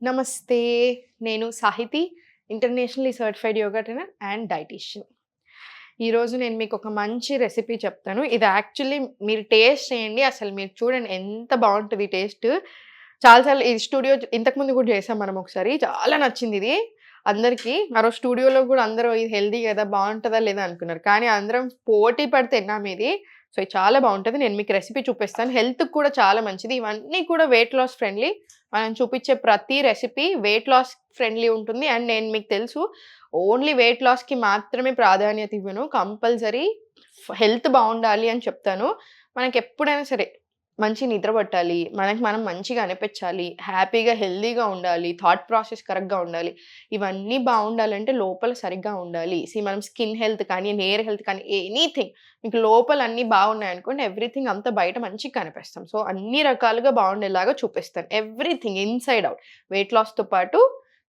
నమస్తే. నేను Sahiti, internationally certified yoga trainer and dietitian. ఈరోజు నేను మీకు ఒక మంచి రెసిపీ చెప్తాను. ఇది యాక్చువల్లీ మీరు టేస్ట్ చేయండి. అసలు మీరు చూడండి ఎంత బావుంటది టేస్ట్. చాలా సార్లు ఈ స్టూడియో ఇంతకుముందు కూడా చేసాం మనం ఒకసారి. చాలా నచ్చిందిది అందరికీ. ఆ రోజు స్టూడియోలో కూడా అందరూ ఇది హెల్తీ కదా! బావుంటదా లేదా అనుకున్నారు. కానీ అందరం పోటీ పడి తిన్నాం ఇది. సో, ఇది చాలా బావుంటది. నేను మీకు రెసిపీ చూపిస్తాను. హెల్త్‌కి కూడా చాలా మంచిది. ఇవన్నీ కూడా వెయిట్ లాస్ ఫ్రెండ్లీ. మనం చూపించే ప్రతి రెసిపీ వెయిట్ లాస్ ఫ్రెండ్లీ ఉంటుంది. అండ్ నేను మీకు తెలుసు ఓన్లీ వెయిట్ లాస్‌కి మాత్రమే ప్రాధాన్యత ఇవ్వను. కంపల్సరీ హెల్త్ బావుండాలి అని చెప్తాను. మనకెప్పుడైనా సరే మంచి నిద్ర పట్టాలి. మనకి మనం మంచిగా అనిపించాలి. హ్యాపీగా, హెల్తీగా ఉండాలి. థాట్ ప్రాసెస్ కరెక్ట్‌గా ఉండాలి. ఇవన్నీ బావుండాలంటే లోపల సరిగ్గా ఉండాలి. మనం స్కిన్ హెల్త్ కానీ, హెయిర్ హెల్త్ కానీ ఎనీథింగ్ మీకు లోపల అన్నీ బాగున్నాయనుకోండి ఎవ్రీథింగ్ అంతా బయట మంచిగా కనిపిస్తాం. సో, అన్ని రకాలుగా బాగుండేలాగా చూపిస్తాను. Everything inside out. వెయిట్ లాస్‌తో పాటు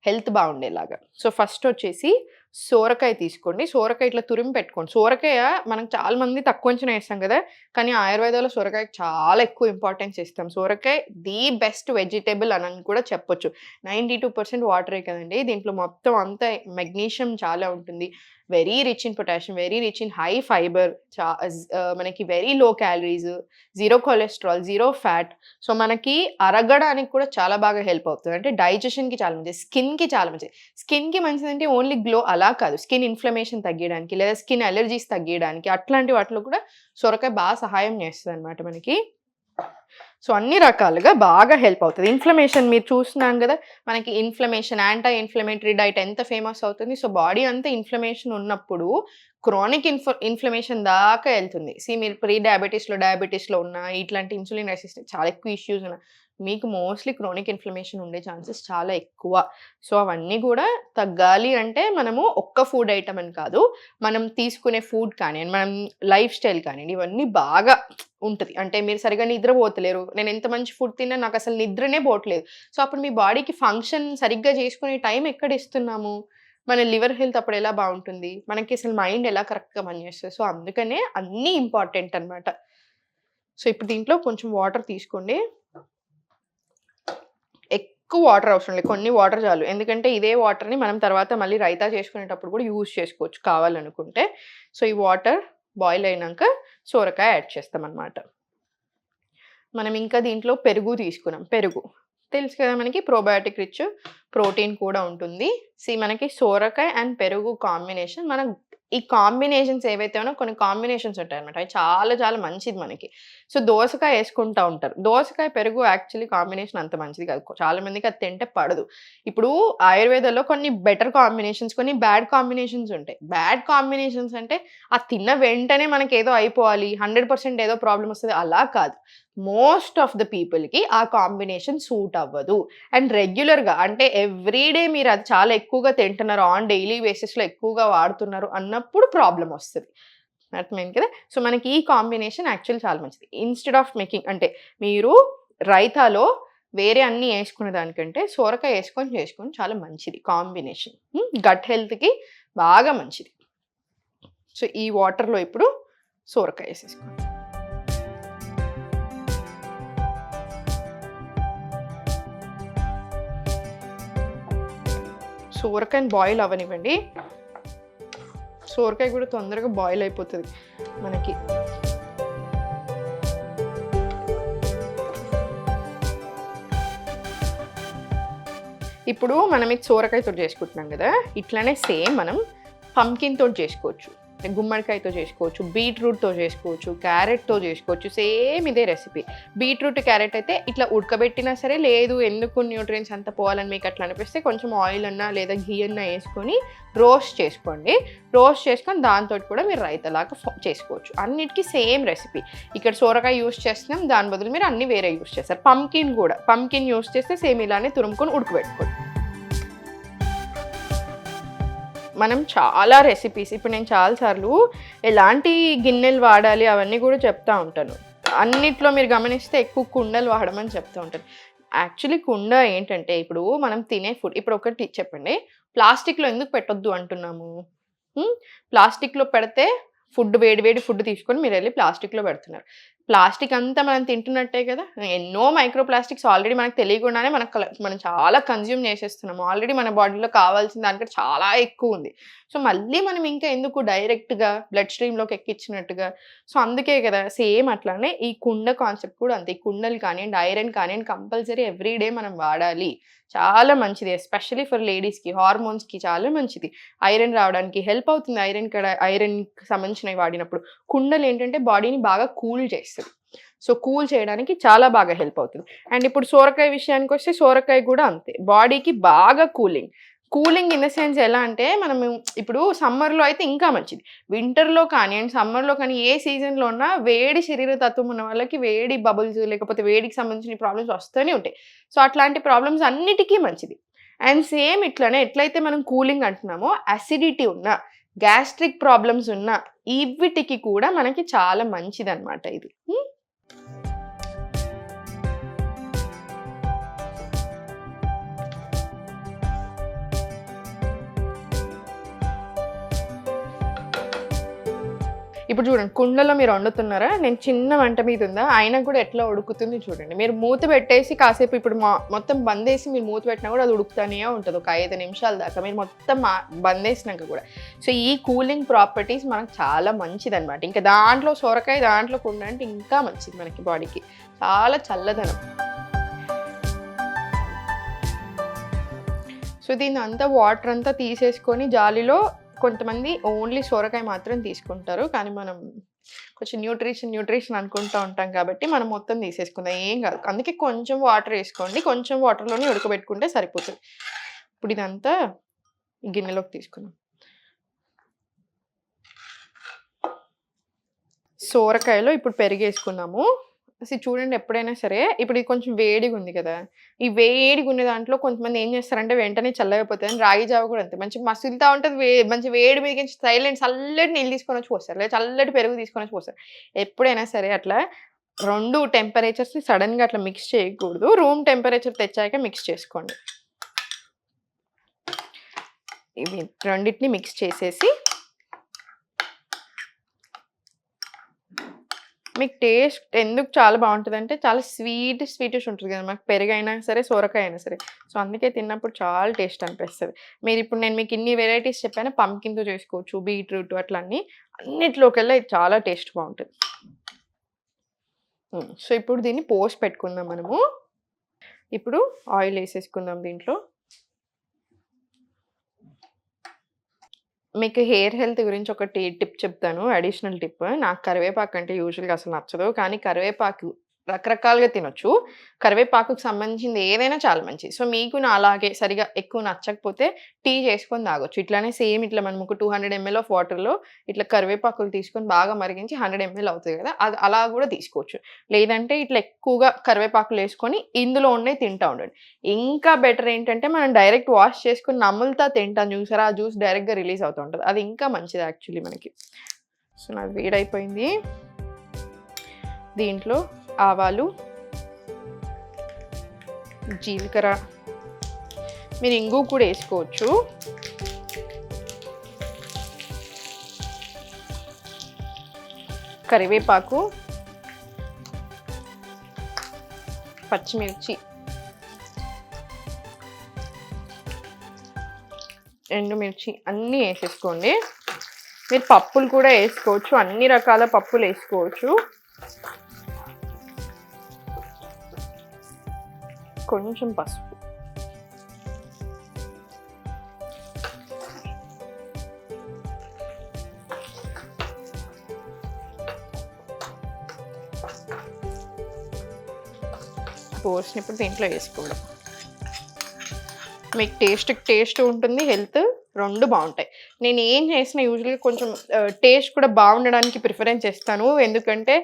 హెల్త్ బాగుండేలాగా. సో, ఫస్ట్ వచ్చేసి సోరకాయ తీసుకోండి. సోరకాయ ఇట్లా తురిమి పెట్టుకోండి. సోరకాయ మనం చాలా మంది తక్కువ అంచనా ఏస్తాం కదా! కానీ ఆయుర్వేదంలో సొరకాయకి చాలా ఎక్కువ ఇంపార్టెన్స్ ఇస్తాం. సోరకాయ ది బెస్ట్ వెజిటబుల్ అని కూడా చెప్పొచ్చు. 92% వాటరే కదండీ! దీంట్లో మొత్తం అంతా మెగ్నీషియం చాలా ఉంటుంది. Very rich in potassium, very rich in high fibre, మనకి very low calories, zero cholesterol, zero fat. So, మనకి అరగడానికి కూడా చాలా బాగా హెల్ప్ అవుతుంది. అంటే డైజెషన్‌కి చాలా మంచిది. స్కిన్‌కి చాలా మంచిది. స్కిన్‌కి మంచిదంటే ఓన్లీ గ్లో అలా కాదు. స్కిన్ ఇన్‌ఫ్లమేషన్ తగ్గియడానికి లేదా స్కిన్ అలెర్జీస్ తగ్గియడానికి అట్లాంటి వాటిలో కూడా సొరకాయ బాగా సహాయం చేస్తదనమాట మనకి. సో, అన్ని రకాలుగా బాగా హెల్ప్ అవుతది. ఇన్‌ఫ్లమేషన్ మీరు చూస్తున్నాం గదా! మనకి ఇన్‌ఫ్లమేషన్, యాంటీ ఇన్‌ఫ్లమేటరీ డైట్ ఎంత ఫేమస్ అవుతుంది. సో, బాడీ అంతా ఇన్‌ఫ్లమేషన్ ఉన్నప్పుడు క్రానిక్ ఇన్‌ఫ్లమేషన్ దాకా ఎళ్తుంది. మీరు ప్రీ డయాబెటిస్‌లో ఉన్నా, ఇట్లాంటి ఇన్సులిన్ రెసిస్టెన్స్ చాలా ఎక్కువ ఇష్యూస్ ఉన్న మీకు మోస్ట్‌లీ క్రానిక్ ఇన్‌ఫ్లమేషన్ ఉండే ఛాన్సెస్ చాలా ఎక్కువ. సో, అవన్నీ గూడా తగ్గాలి అంటే మనము ఒక్క ఫుడ్ ఐటెమ్ అని కాదు. మనం తీసుకునే ఫుడ్ కానియండి, మనం లైఫ్ స్టైల్ కానియండి, ఇవన్నీ బాగా ఉంటది. అంటే మీరు సరిగ్గా నిద్రపోతలేరు. నేను ఎంత మంచి ఫుడ్ తిన్నా నాకసలు నిద్రనే పోవట్లేదు. సో, అప్పుడు మీ బాడీకి ఫంక్షన్ సరిగ్గా చేసుకునే టైం ఎక్కడిస్తున్నాము? మన లివర్ హెల్త్ అప్పుడు ఎలా బావుంటుంది? మనకి అసలు మైండ్ ఎలా కరెక్ట్‌గా పనిచేస్తది? సో, అందుకనే అన్నీ ఇంపార్టెంట్ అన్నమాట. సో, ఇప్పుడు దీంట్లో కొంచెం వాటర్ తీసుకోండి. ఎక్కువ వాటర్ అవసరం లేదు. కొన్ని వాటర్ చాలు. ఎందుకంటే ఇదే వాటర్‌ని మనం తర్వాత మళ్ళీ రైతా చేసుకునేటప్పుడు కూడా యూజ్ చేసుకోవచ్చు కావాలనుకుంటే. సో, ఈ వాటర్ బాయిల్ అయినంక సోరకాయ యాడ్ చేస్తామన్నమాట. మనం ఇంకా దీంట్లో పెరుగు తీసుకున్నాం. పెరుగు తెలుసు కదా మనకి ప్రోబయోటిక్ రిచ్ ప్రోటీన్ కూడా ఉంటుంది. మనకి సోరకాయ అండ్ పెరుగు కాంబినేషన్ ఈ కాంబినేషన్స్ ఏవైతే ఉన్నాయో కొన్ని కాంబినేషన్స్ ఉంటాయన్నమాట. అవి చాలా చాలా మంచిది మనకి. సో, దోసకాయ యేసుకుంటా ఉంటారు. దోసకాయ, పెరుగు యాక్చువల్లీ కాంబినేషన్ అంత మంచిది కాదు. చాలా మందికి అది తింటే పడదు. ఇప్పుడు ఆయుర్వేదంలో కొన్ని బెటర్ కాంబినేషన్స్, కొన్ని బ్యాడ్ కాంబినేషన్స్ ఉంటాయి. బ్యాడ్ కాంబినేషన్స్ అంటే ఆ తిన్న వెంటనే మనకేదో అయిపోవాలి, 100% ఏదో ప్రాబ్లమ్ వస్తది అలా కాదు. మోస్ట్ ఆఫ్ ద పీపుల్‌కి ఆ కాంబినేషన్ సూట్ అవ్వదు. అండ్ రెగ్యులర్‌గా అంటే ఎవ్రీ డే మీరు అది చాలా ఎక్కువగా తింటున్నారు, ఆన్ డైలీ బేసిస్‌లో ఎక్కువగా వాడుతున్నారు అన్నప్పుడు ప్రాబ్లమ్ వస్తది. అర్థమైంది కదా! సో, మనకి ఈ కాంబినేషన్ యాక్చువల్లీ చాలా మంచిది. ఇన్‌స్టెడ్ ఆఫ్ మేకింగ్ అంటే మీరు రైతాలో వేరే అన్నీ యేసుకునే దానికంటే సోరకాయ చేసుకోండి చాలా మంచిది కాంబినేషన్. గట్ హెల్త్‌కి బాగా మంచిది. సో, ఈ వాటర్‌లో ఇప్పుడు సోరకాయ యేసేసుకోండి. సోరకాయని బాయిల్ అవ్వనివ్వండి. సోరకాయ కూడా తొందరగా బాయిల్ అయిపోతది మనకి. ఇప్పుడు మనం ఇది సోరకాయతోటి చేసుకుంటున్నాం కదా! ఇట్లనే సేమ్ మనం పంకిన్ తోటి చేసుకోవచ్చు. గుమ్మడికాయతో చేసుకోవచ్చు, బీట్రూట్‌తో చేసుకోవచ్చు, క్యారెట్‌తో చేసుకోవచ్చు. సేమ్ ఇదే రెసిపీ. బీట్రూట్, క్యారెట్ అయితే ఇట్లా ఉడకబెట్టినా సరే, లేదు ఎందుకు న్యూట్రియన్స్ అంతా పోవాలని మీకు అట్లా అనిపిస్తే కొంచెం ఆయిల్ అన్నా లేదా ఘీ అన్నా యేసుకొని రోస్ట్ చేసుకోండి. రోస్ట్ చేసుకొని దాంతోటి కూడా మీరు రైతాలాగా చేసుకోవచ్చు. అన్నిటికి సేమ్ రెసిపీ. ఇక్కడ సోరకాయ యూజ్ చేస్తున్నాం. దాని బదులు మీరు అన్నీ వేరే యూజ్ చేస్తారు. పంకిన్ యూజ్ చేస్తే సేమ్ ఇలానే తురుముకొని ఉడకబెట్టుకోండి. మనం చాలా రెసిపీస్ ఇప్పుడు నేను చాలా సార్లు ఎలాంటి గిన్నెలు వాడాలి అవన్నీ కూడా చెప్తా ఉంటాను. అన్నిట్లో మీరు గమనిస్తే ఎక్కువ కుండలు వాడమని చెప్తూ ఉంటాను. యాక్చువల్లీ కుండ ఏంటంటే ఇప్పుడు మనం తినే ఫుడ్ ఇప్పుడు ఒకటి చెప్పండి. ప్లాస్టిక్‌లో ఎందుకు పెట్టొద్దు అంటున్నాము? ప్లాస్టిక్‌లో పెడితే వేడి వేడి ఫుడ్ తీసుకొని మీరెళ్ళి ప్లాస్టిక్‌లో పెడుతున్నారు. ప్లాస్టిక్ అంతా మనం తింటున్నట్టే కదా! ఎన్నో మైక్రో ప్లాస్టిక్స్ ఆల్రెడీ మనకు తెలియకుండానే మనం చాలా కన్జ్యూమ్ చేసేస్తున్నాం. ఆల్రెడీ మన బాడీలో కావాల్సిన దానికంటే చాలా ఎక్కువుంది. సో, మళ్ళీ మనం ఇంకా ఎందుకు డైరెక్ట్‌గా బ్లడ్ స్ట్రీమ్‌లోకి ఎక్కించినట్టుగా. సో, అందుకే కదా! సేమ్ అట్లానే ఈ కుండ కాన్సెప్ట్ కూడా అంతే. ఈ కుండలు కానియండి, ఐరన్ కానియండి కంపల్సరీ ఎవ్రీ డే మనం వాడాలి. చాలా మంచిది. ఎస్పెషల్లీ ఫర్ లేడీస్‌కి హార్మోన్స్‌కి చాలా మంచిది. ఐరన్ రావడానికి హెల్ప్ అవుతుంది. ఐరన్‌కి సంబంధించినవి వాడినప్పుడు. కుండలేంటంటే బాడీని బాగా కూల్ చేస్తది. సో, కూల్ చేయడానికి చాలా బాగా హెల్ప్ అవుతుంది. అండ్ ఇప్పుడు సోరకాయ విషయానికొస్తే సోరకాయ కూడా అంతే. బాడీకి బాగా cooling. Cooling in the sense ఎలా అంటే మనము ఇప్పుడు సమ్మర్‌లో అయితే ఇంకా మంచిది. వింటర్‌లో కానియండి, సమ్మర్‌లో కానీ ఏ సీజన్‌లో ఉన్నా వేడి శరీర తత్వం ఉన్న వాళ్ళకి వేడి బబుల్స్ లేకపోతే వేడికి సంబంధించిన ప్రాబ్లమ్స్ వస్తూనే ఉంటాయి. సో, అట్లాంటి ప్రాబ్లమ్స్ అన్నిటికీ మంచిది. అండ్ సేమ్ ఇట్లనే ఎట్లయితే మనం కూలింగ్ అంటున్నామో అసిడిటీ ఉన్న, గ్యాస్ట్రిక్ ప్రాబ్లమ్స్ ఉన్న వీటికి కూడా మనకి చాలా మంచిదనమాట ఇది. ఇప్పుడు చూడండి కుండలో మీరు వండుతున్నారా? నేను చిన్న మంట మీద ఉందా, అయినా కూడా ఎట్లా ఉడుకుతుంది చూడండి. మీరు మూత పెట్టేసి కాసేపు ఇప్పుడు మొత్తం బందేసి మీరు మూత పెట్టినా కూడా అది ఉడుకుతానే ఉంటది. ఒక 5 నిమిషాల దాకా మీరు మొత్తం బందేసినాక కూడా. సో, ఈ కూలింగ్ ప్రాపర్టీస్ మనకు చాలా మంచిదనమాట. ఇంకా దాంట్లో సొరకాయ, దాంట్లో కుండ అంటే ఇంకా మంచిది మనకి బాడీకి. చాలా చల్లదనం. సో, దీన్నంతా వాటర్ అంతా తీసేసుకొని జాలీలో కొంతమంది ఓన్లీ సొరకాయ మాత్రం తీసుకుంటారు. కానీ మనం కొంచెం న్యూట్రిషన్ అనుకుంటూ ఉంటాం కాబట్టి మనం మొత్తం తీసేసుకుందాం. ఏం కాదు. అందుకే కొంచెం వాటర్ ఏసుకోండి. కొంచెం వాటర్‌లోనే ఉడకబెట్టుకుంటే సరిపోతది. ఇప్పుడు ఇదంతా గిన్నెలోకి తీసుకుందాం. సోరకాయలో ఇప్పుడు పెరుగేసుకున్నాము. చూడండి ఎప్పుడైనా సరే ఇప్పుడు ఇది కొంచెం వేడిగుంది కదా! ఈ వేడిగున్న దాంట్లో కొంతమంది ఏం చేస్తారంటే వెంటనే చల్లగైపోతదని రాగి జావ కూడా అంతే. మంచిగా మసులుతా ఉంటది. మంచి వేడి మీదకించి చల్లటి నీళ్ళు తీసుకొనొచ్చి పోస్తారు. లేదా చల్లటి పెరుగు తీసుకొనొచ్చి పోస్తారు. ఎప్పుడైనా సరే అట్లా 2 టెంపరేచర్స్‌ని సడెన్‌గా అట్లా మిక్స్ చేయకూడదు. రూమ్ టెంపరేచర్ తెచ్చాక మిక్స్ చేసుకోండి. ఇవి రెండిటిని మిక్స్ చేసేసి మీకు టేస్ట్ ఎందుకు చాలా బావుంటదంటే చాలా స్వీటిష్ ఉంటది కదా! మనకు పెరుగైనా సరే, సొరకాయ అయినా సరే. సో, అందుకే తిన్నప్పుడు చాలా టేస్ట్ అనిపిస్తది. మీరిప్పుడు నేను మీకు ఇన్ని వెరైటీస్ చెప్పాను. పంకిన్‌తో చేసుకోవచ్చు, బీట్రూట్ అట్లా అన్నిట్లోకెల్లా ఇది చాలా టేస్ట్ బావుంటది. సో, ఇప్పుడు దీన్ని పోసి పెట్టుకుందాం మనము. ఇప్పుడు ఆయిల్ ఏసేసుకుందాం దీంట్లో. మీకు హెయిర్ హెల్త్ గురించి ఒక టిప్ చెప్తాను. Additional tip. నాకు కరివేపాకు అంటే యూజువల్‌గా అసలు నచ్చదు. కానీ కరివేపాకు రకరకాలుగా తినొచ్చు. కరివేపాకుకి సంబంధించింది ఏదైనా చాలా మంచిది. సో, మీకు నాలాగే సరిగ్గా ఎక్కువ నచ్చకపోతే టీ చేసుకొని తాగొచ్చు. ఇట్లానే సేమ్ ఇట్లా మనం ఒక 200 ఎంఎల్ ఆఫ్ వాటర్‌లో ఇట్లా కరివేపాకులు తీసుకొని బాగా మరిగించి 100 ఎంఎల్ అవుతది కదా! అది అలా కూడా తీసుకోవచ్చు. లేదంటే ఇట్లా ఎక్కువగా కరివేపాకులేసుకొని ఇందులో ఉన్నయి తింటా ఉండండి. ఇంకా బెటర్ ఏంటంటే మనం డైరెక్ట్ వాష్ చేసుకొని నములుతా తింటాం చూసారా? ఆ జ్యూస్ డైరెక్ట్‌గా రిలీజ్ అవుతూ ఉంటది. అది ఇంకా మంచిది యాక్చువల్లీ మనకి. సో, నాది వేడైపోయింది. దీంట్లో ఆవాలు, జీలకర్ర, మీరు ఇంగువ కూడా వేసుకోవచ్చు. కరివేపాకు, పచ్చిమిర్చి, ఎండుమిర్చి అన్నీ వేసేసుకోండి. మీరు పప్పులు కూడా వేసుకోవచ్చు. అన్ని రకాల పప్పులు వేసుకోవచ్చు. కొంచెం పసుపు. పోసినప్పుడు దీంట్లో వేసుకోవడం. మీకు టేస్ట్ ఉంటుంది. హెల్త్ 2 బావుంటాయి. నేను ఏం చేసినా యూజువల్‌గా కొంచెం టేస్ట్ కూడా బావుండడానికి ప్రిఫరెన్స్ ఇస్తాను. ఎందుకంటే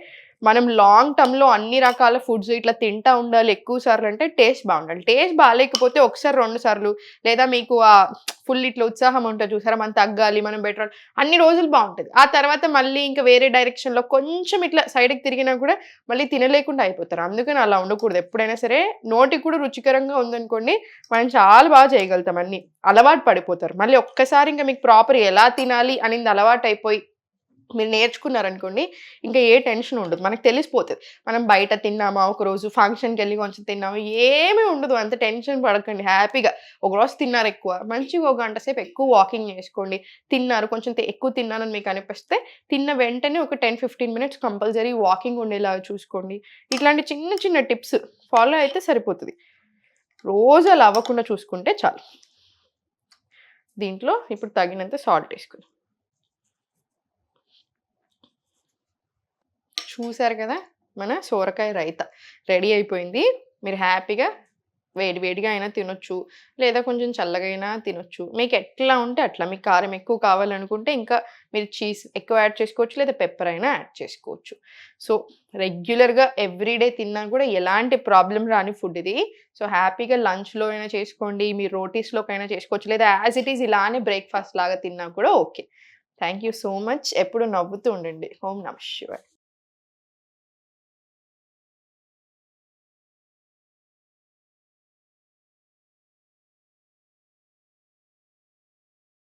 మనం లాంగ్ టర్మ్‌లో అన్ని రకాల ఫుడ్స్ ఇట్లా తింటా ఉండాలి ఎక్కువ సార్లు అంటే టేస్ట్ బావుండాలి. టేస్ట్ బాలేకపోతే ఒకసారి 2 సార్లు లేదా మీకు ఫుల్ ఇట్లా ఉత్సాహం ఉంటది చూసారా? మనం తగ్గాలి, మనం బెటర్ అన్ని రోజులు బావుంటది. ఆ తర్వాత మళ్ళీ ఇంకా వేరే డైరెక్షన్‌లో కొంచెం ఇట్లా సైడ్‌కి తిరిగినా కూడా మళ్ళీ తినలేకుండా అయిపోతారు. అందుకని అలా ఉండకూడదు. ఎప్పుడైనా సరే నోటికి కూడా రుచికరంగా ఉందనుకోండి మనం చాలా బాగా చేయగలుగుతాం అన్నీ. అలవాటు పడిపోతారు. మళ్ళీ ఒక్కసారి ఇంక మీకు ప్రాపర్ ఎలా తినాలి అనింది అలవాటయిపోయి మీరు నేర్చుకున్నారనుకోండి, ఇంకా ఏ టెన్షన్ ఉండదు. మనకు తెలిసిపోతది. మనం బయట తిన్నామా, ఒకరోజు ఫంక్షన్‌కెళ్ళి కొంచెం తిన్నామా, ఏమీ ఉండదు. అంత టెన్షన్ పడకండి. హ్యాపీగా ఒకరోజు తిన్నారెక్కువ, మంచిగా ఒక గంట సేపు ఎక్కువ వాకింగ్ చేసుకోండి. తిన్నారు, కొంచెం ఎక్కువ తిన్నానని మీకు అనిపిస్తే, తిన్న వెంటనే ఒక 10, 15 మినిట్స్ కంపల్సరీ వాకింగ్ ఉండేలాగా చూసుకోండి. ఇట్లాంటి చిన్న చిన్న టిప్స్ ఫాలో అయితే సరిపోతది. రోజు అలా అవ్వకుండా చూసుకుంటే చాలు. దీంట్లో ఇప్పుడు తగినంత సాల్ట్ ఏసుకుందాం. చూసారు కదా! మన సోరకాయ రైతా రెడీ అయిపోయింది. మీరు హ్యాపీగా వేడి వేడిగా అయినా తినొచ్చు. లేదా కొంచెం చల్లగా అయినా తినొచ్చు. మీకు ఎట్లా ఉంటే అట్లా. మీకు కారం ఎక్కువ కావాలనుకుంటే ఇంకా మీరు చీజ్ ఎక్కువ యాడ్ చేసుకోవచ్చు. లేదా పెప్పర్ అయినా యాడ్ చేసుకోవచ్చు. సో, రెగ్యులర్‌గా ఎవ్రీడే తిన్నా కూడా ఎలాంటి ప్రాబ్లమ్ రాని ఫుడ్ ఇది. సో, హ్యాపీగా లంచ్‌లో అయినా చేసుకోండి. మీరు రోటీస్‌లోకైనా చేసుకోవచ్చు. లేదా యాస్ ఇట్ ఈజ్ ఇలానే బ్రేక్‌ఫాస్ట్ లాగా తిన్నా కూడా okay. Thank you so much. ఎప్పుడు నవ్వుతూ ఉండండి. ఓం నమః శివాయ.